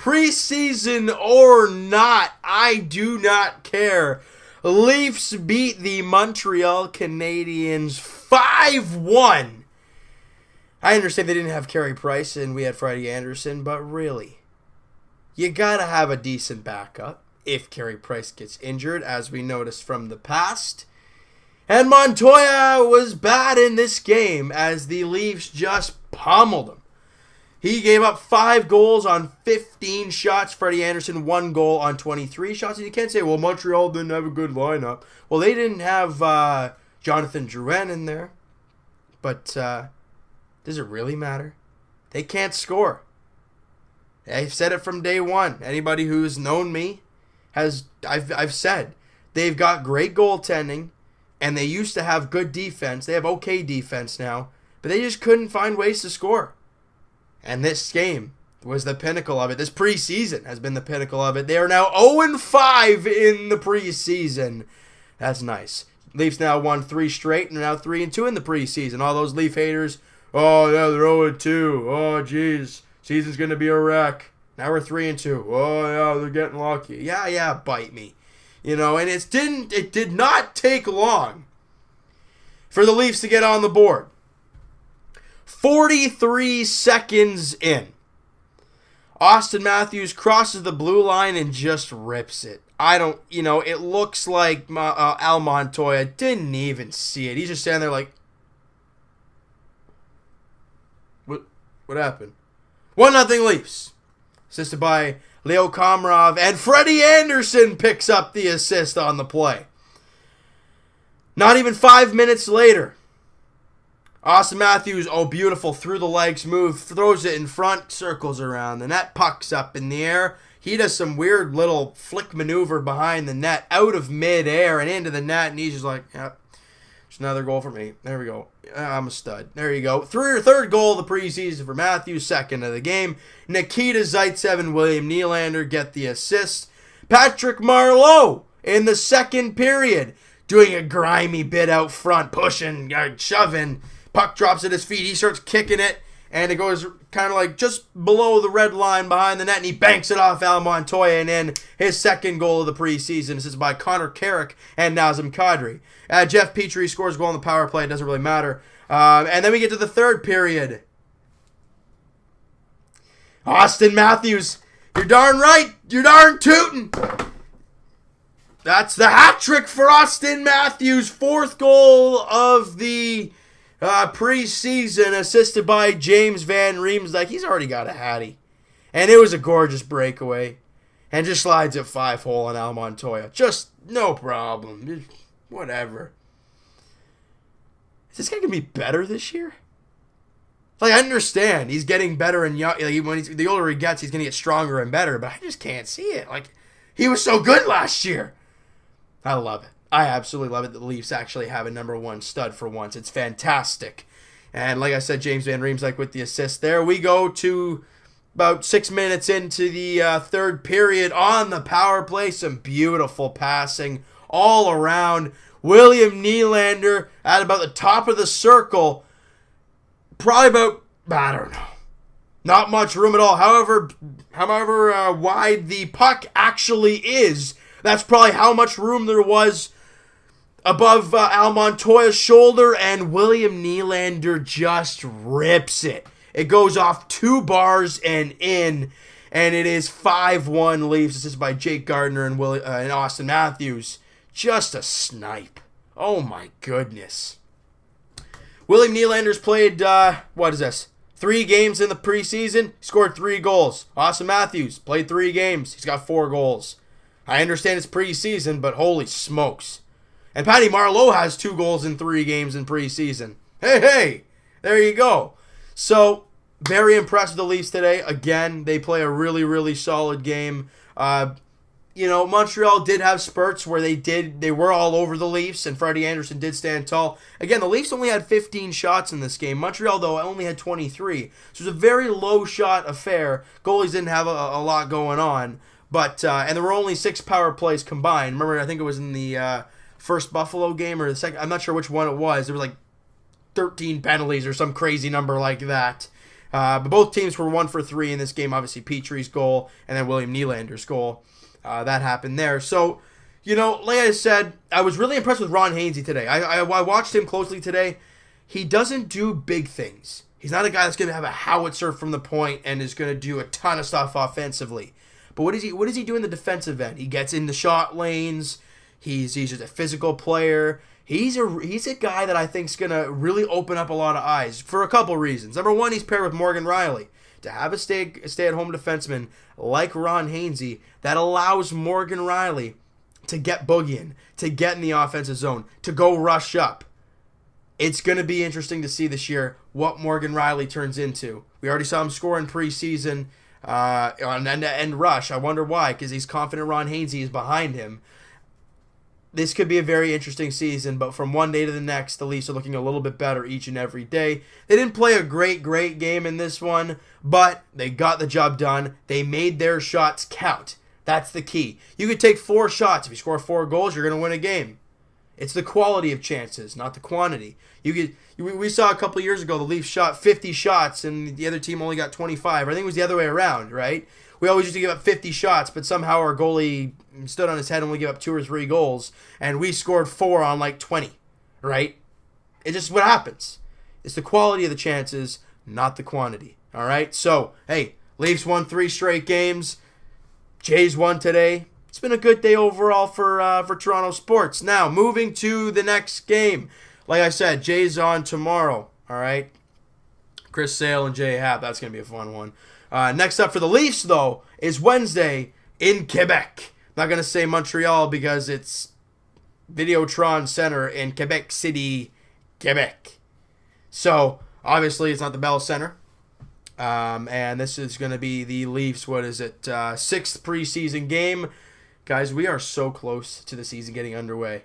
preseason or not, I do not care. Leafs beat the Montreal Canadiens 5-1. I understand they didn't have Carey Price and we had Freddie Anderson, but really, you gotta have a decent backup if Carey Price gets injured, as we noticed from the past. And Montoya was bad in this game as the Leafs just pummeled him. He gave up 5 goals on 15 shots. Freddie Anderson, 1 goal on 23 shots. And you can't say, well, Montreal didn't have a good lineup. Well, they didn't have Jonathan Drouin in there. But does it really matter? They can't score. I've said it from day one. Anybody who's known me I've said they've got great goaltending, and they used to have good defense. They have okay defense now, but they just couldn't find ways to score. And this game was the pinnacle of it. This preseason has been the pinnacle of it. They are now 0-5 in the preseason. That's nice. Leafs now won 3 straight and are now 3-2 in the preseason. All those Leaf haters, oh yeah, they're 0-2. Oh geez, season's gonna be a wreck. Now we're 3-2. Oh yeah, they're getting lucky. Yeah, bite me. And it did not take long for the Leafs to get on the board. 43 seconds in, Auston Matthews crosses the blue line and just rips it. It looks like Al Montoya didn't even see it. He's just standing there like, what happened? 1-0 Leafs. Assisted by Leo Komarov, and Freddie Anderson picks up the assist on the play. Not even 5 minutes later, Auston Matthews, beautiful, through the legs move, throws it in front, circles around the net, puck's up in the air. He does some weird little flick maneuver behind the net, out of midair and into the net, and he's just like, yep, it's another goal for me. There we go. I'm a stud. There you go. Third goal of the preseason for Matthews, second of the game. Nikita Zaitsev and William Nylander get the assist. Patrick Marleau in the second period doing a grimy bit out front, pushing, shoving. Puck drops at his feet. He starts kicking it, and it goes kind of like just below the red line behind the net, and he banks it off Al Montoya, and in his second goal of the preseason. This is by Connor Carrick and Nazem Kadri. Jeff Petrie scores a goal on the power play. It doesn't really matter. And then we get to the third period. Auston Matthews, you're darn right. You're darn tootin'. That's the hat trick for Auston Matthews. 4th goal of the preseason, assisted by James Van Riemsdyk. He's already got a hattie. And it was a gorgeous breakaway. And just slides it 5-hole on Al Montoya. Just no problem. Whatever. Is this guy going to be better this year? Like, I understand he's getting better and young. The older he gets, he's going to get stronger and better. But I just can't see it. Like, he was so good last year. I love it. I absolutely love it that the Leafs actually have a number 1 stud for once. It's fantastic. And like I said, James Van Riemsdyk with the assist there. We go to about 6 minutes into the third period on the power play. Some beautiful passing all around. William Nylander at about the top of the circle. Probably about, I don't know, not much room at all. However wide the puck actually is, that's probably how much room there was above Al Montoya's shoulder, and William Nylander just rips it. It goes off 2 bars and in, and it is 5-1 Leafs. This is by Jake Gardiner and Auston Matthews. Just a snipe. Oh my goodness. William Nylander's played, 3 games in the preseason, scored 3 goals. Auston Matthews played 3 games, he's got 4 goals. I understand it's preseason, but holy smokes. And Patty Marleau has 2 goals in 3 games in preseason. Hey, there you go. So, very impressed with the Leafs today. Again, they play a really, really solid game. Montreal did have spurts where they were all over the Leafs, and Freddie Anderson did stand tall. Again, the Leafs only had 15 shots in this game. Montreal, though, only had 23. So it was a very low shot affair. Goalies didn't have a lot going on. But and there were only 6 power plays combined. Remember, I think it was in the first Buffalo game or the second. I'm not sure which one it was. There was like 13 penalties or some crazy number like that. But both teams were 1 for 3 in this game. Obviously, Petrie's goal and then William Nylander's goal. That happened there. So, like I said, I was really impressed with Ron Hainsey today. I watched him closely today. He doesn't do big things. He's not a guy that's going to have a howitzer from the point and is going to do a ton of stuff offensively. But what does he do in the defensive end? He gets in the shot lanes. He's just a physical player. He's a guy that I think is going to really open up a lot of eyes for a couple reasons. Number one, he's paired with Morgan Rielly. To have a stay-at-home defenseman like Ron Hainsey, that allows Morgan Rielly to get boogieing, to get in the offensive zone, to go rush up. It's going to be interesting to see this year what Morgan Rielly turns into. We already saw him score in preseason on end-to-end rush. I wonder why, because he's confident Ron Hainsey is behind him. This could be a very interesting season, but from one day to the next, the Leafs are looking a little bit better each and every day. They didn't play a great game in this one, but they got the job done. They made their shots count. That's the key. You could take 4 shots. If you score 4 goals, you're going to win a game. It's the quality of chances, not the quantity. We saw a couple of years ago the Leafs shot 50 shots and the other team only got 25. I think it was the other way around, right? We always used to give up 50 shots, but somehow our goalie stood on his head and only gave up 2 or 3 goals, and we scored 4 on like 20, right? It's just what happens. It's the quality of the chances, not the quantity, all right? So, hey, Leafs won 3 straight games. Jays won today. It's been a good day overall for Toronto sports. Now, moving to the next game. Like I said, Jays on tomorrow, all right? Chris Sale and Jay Happ, that's going to be a fun one. Next up for the Leafs, though, is Wednesday in Quebec. I'm not going to say Montreal because it's Videotron Center in Quebec City, Quebec. So, obviously, it's not the Bell Center. And this is going to be the Leafs, 6th preseason game. Guys, we are so close to the season getting underway.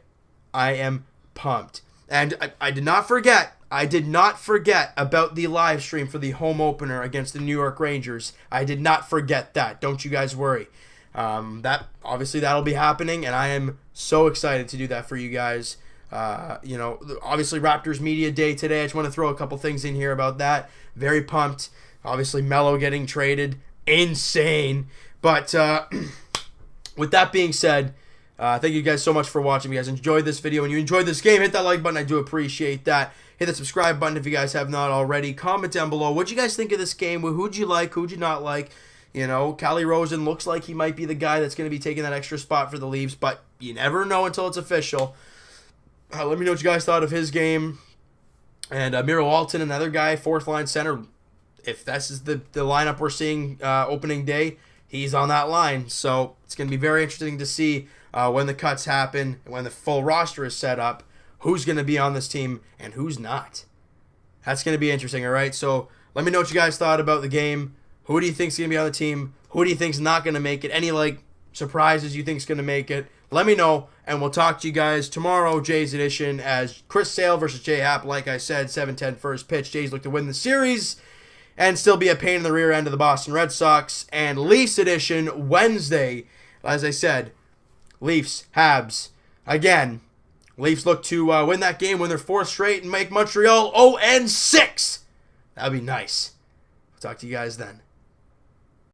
I am pumped. And I did not forget about the live stream for the home opener against the New York Rangers. I did not forget that. Don't you guys worry. That'll be happening, and I am so excited to do that for you guys. Obviously Raptors Media Day today. I just want to throw a couple things in here about that. Very pumped. Obviously Melo getting traded. Insane. But with that being said, thank you guys so much for watching. If you guys enjoyed this video and you enjoyed this game, hit that like button. I do appreciate that. Hit the subscribe button if you guys have not already. Comment down below what you guys think of this game. Who'd you like? Who'd you not like? Calle Rosen looks like he might be the guy that's going to be taking that extra spot for the Leafs, but you never know until it's official. Let me know what you guys thought of his game. And Miro Alton, another guy, 4th-line center. If this is the lineup we're seeing opening day, he's on that line. So it's going to be very interesting to see when the cuts happen, when the full roster is set up, who's going to be on this team and who's not. That's going to be interesting, all right? So let me know what you guys thought about the game. Who do you think is going to be on the team? Who do you think is not going to make it? Any, surprises you think is going to make it? Let me know, and we'll talk to you guys tomorrow, Jays edition, as Chris Sale versus Jay Happ. Like I said, 7-10 first pitch. Jays look to win the series and still be a pain in the rear end of the Boston Red Sox. And Leafs edition, Wednesday, as I said, Leafs, Habs. Again, Leafs look to win that game, win their 4th straight, and make Montreal 0-6. That would be nice. Talk to you guys then.